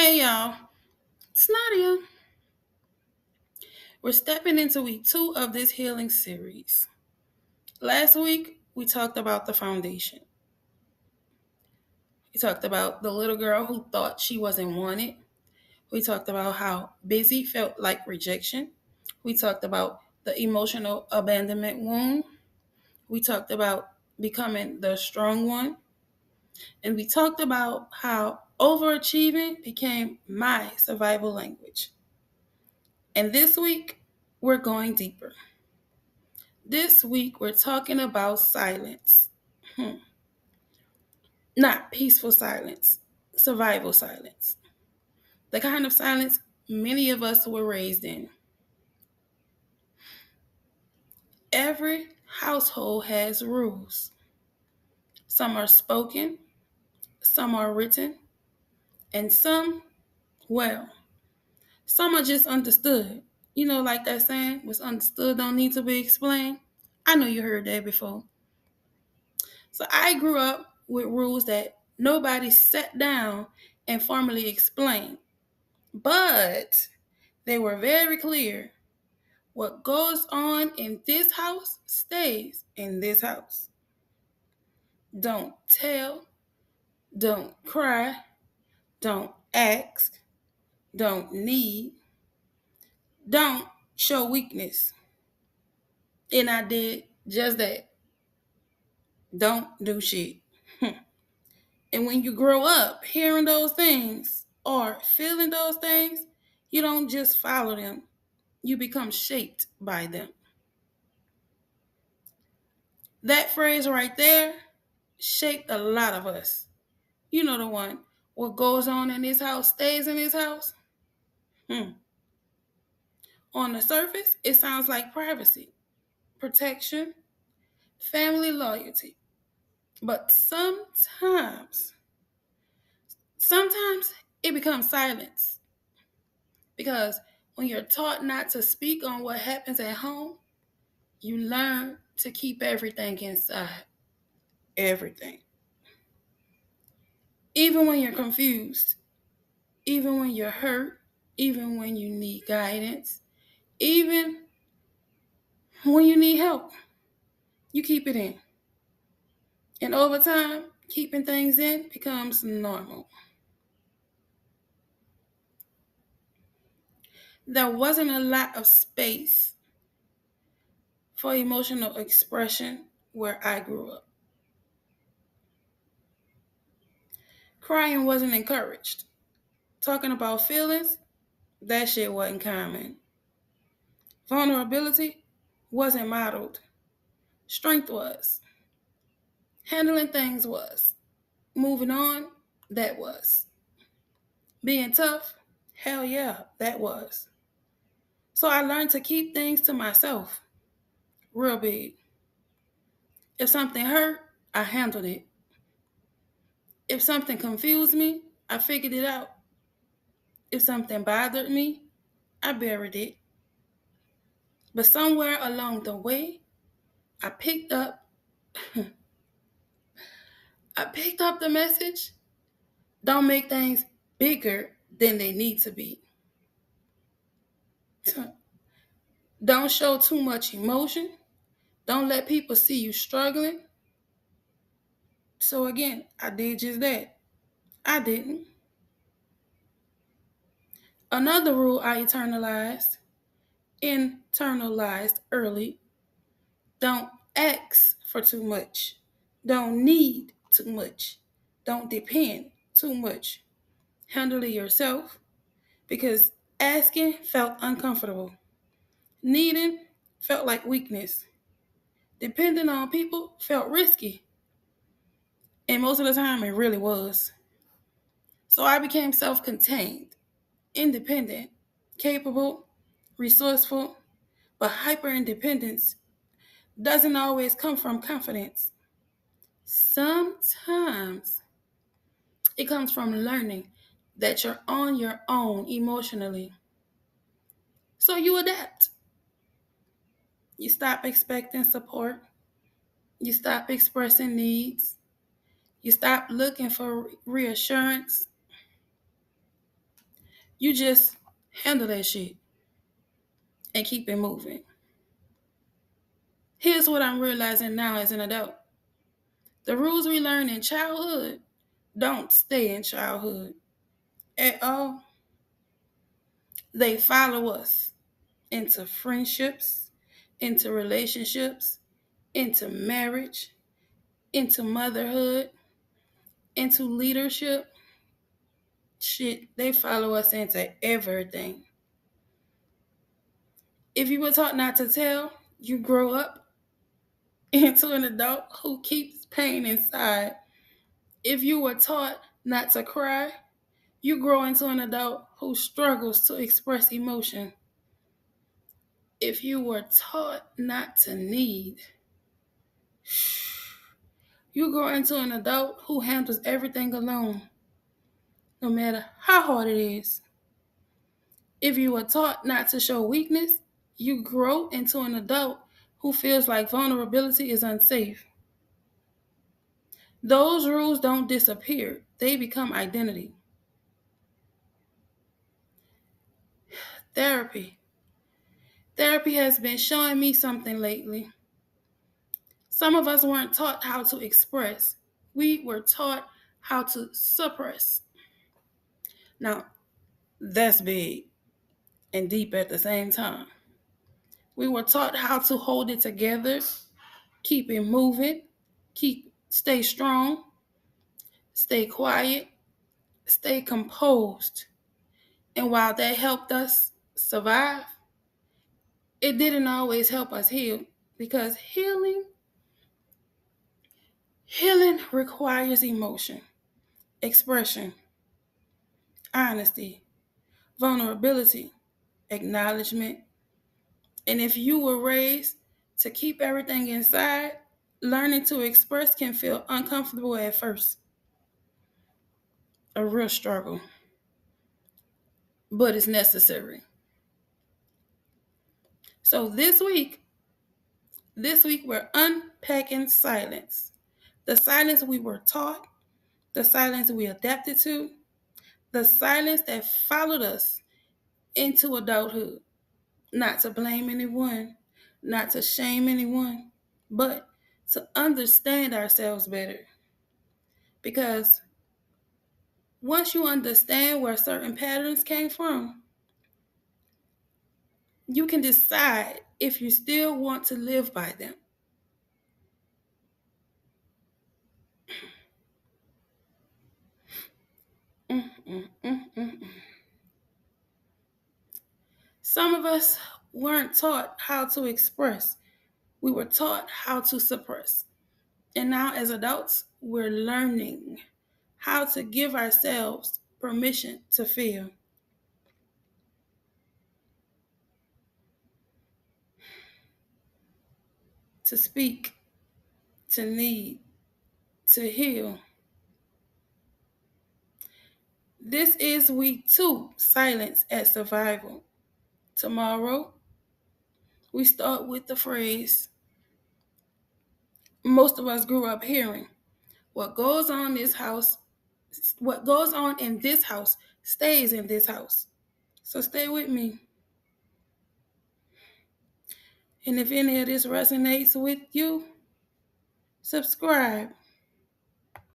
Hey y'all, it's Nadia. We're stepping into week 2 of this healing series. Last week, we talked about the foundation. We talked about the little girl who thought she wasn't wanted. We talked about how busy felt like rejection. We talked about the emotional abandonment wound. We talked about becoming the strong one. And we talked about how overachieving became my survival language. And this week, we're going deeper. This week, we're talking about silence. Not peaceful silence, survival silence. The kind of silence many of us were raised in. Every household has rules. Some are spoken, some are written, and well, some are just understood. You know, like that saying, what's understood don't need to be explained. I know you heard that before. So I grew up with rules that nobody sat down and formally explained, but they were very clear. What goes on in this house stays in this house. Don't tell, don't cry, don't ask, don't need, don't show weakness. And I did just that. Don't do shit. And when you grow up hearing those things or feeling those things, you don't just follow them, you become shaped by them. That phrase right there shaped a lot of us. You know the one. What goes on in this house stays in this house. Hmm. On the surface, it sounds like privacy, protection, family loyalty. But sometimes it becomes silence. Because when you're taught not to speak on what happens at home, you learn to keep everything inside. Everything. Even when you're confused, even when you're hurt, even when you need guidance, even when you need help, you keep it in. And over time, keeping things in becomes normal. There wasn't a lot of space for emotional expression where I grew up. Crying wasn't encouraged. Talking about feelings, that shit wasn't common. Vulnerability wasn't modeled. Strength was. Handling things was. Moving on, that was. Being tough, hell yeah, that was. So I learned to keep things to myself, real big. If something hurt, I handled it. If something confused me, I figured it out. If something bothered me, I buried it. But somewhere along the way, I picked up I picked up the message. Don't make things bigger than they need to be. Don't show too much emotion. Don't let people see you struggling. So again, I did just that. I didn't. Another rule I internalized early. Don't ask for too much. Don't need too much. Don't depend too much. Handle it yourself because asking felt uncomfortable. Needing felt like weakness. Depending on people felt risky. And most of the time, it really was. So I became self contained, independent, capable, resourceful, but hyper independence doesn't always come from confidence. Sometimes it comes from learning that you're on your own emotionally. So you adapt. You stop expecting support. You stop expressing needs. You stop looking for reassurance. You just handle that shit and keep it moving. Here's what I'm realizing now as an adult. The rules we learn in childhood don't stay in childhood at all. They follow us into friendships, into relationships, into marriage, into motherhood, into leadership. Shit, they follow us into everything. If you were taught not to tell, you grow up into an adult who keeps pain inside. If you were taught not to cry, you grow into an adult who struggles to express emotion. If you were taught not to need, you grow into an adult who handles everything alone, no matter how hard it is. If you were taught not to show weakness, you grow into an adult who feels like vulnerability is unsafe. Those rules don't disappear, they become identity. Therapy. Therapy has been showing me something lately. Some of us weren't taught how to express, we were taught how to suppress. Now, that's big and deep at the same time. We were taught how to hold it together, keep it moving, stay strong, stay quiet, stay composed. And while that helped us survive, it didn't always help us heal because healing requires emotion, expression, honesty, vulnerability, acknowledgement. And if you were raised to keep everything inside, learning to express can feel uncomfortable at first, a real struggle, but it's necessary. So this week we're unpacking silence. The silence we were taught, the silence we adapted to, the silence that followed us into adulthood. Not to blame anyone, not to shame anyone, but to understand ourselves better. Because once you understand where certain patterns came from, you can decide if you still want to live by them. Mm, mm, mm, mm, mm. Some of us weren't taught how to express. We were taught how to suppress. And now, as adults, we're learning how to give ourselves permission to feel, to speak, to need, to heal. This is week 2, silence as survival. Tomorrow, we start with the phrase most of us grew up hearing. What goes on what goes on in this house stays in this house. So stay with me. And if any of this resonates with you, subscribe.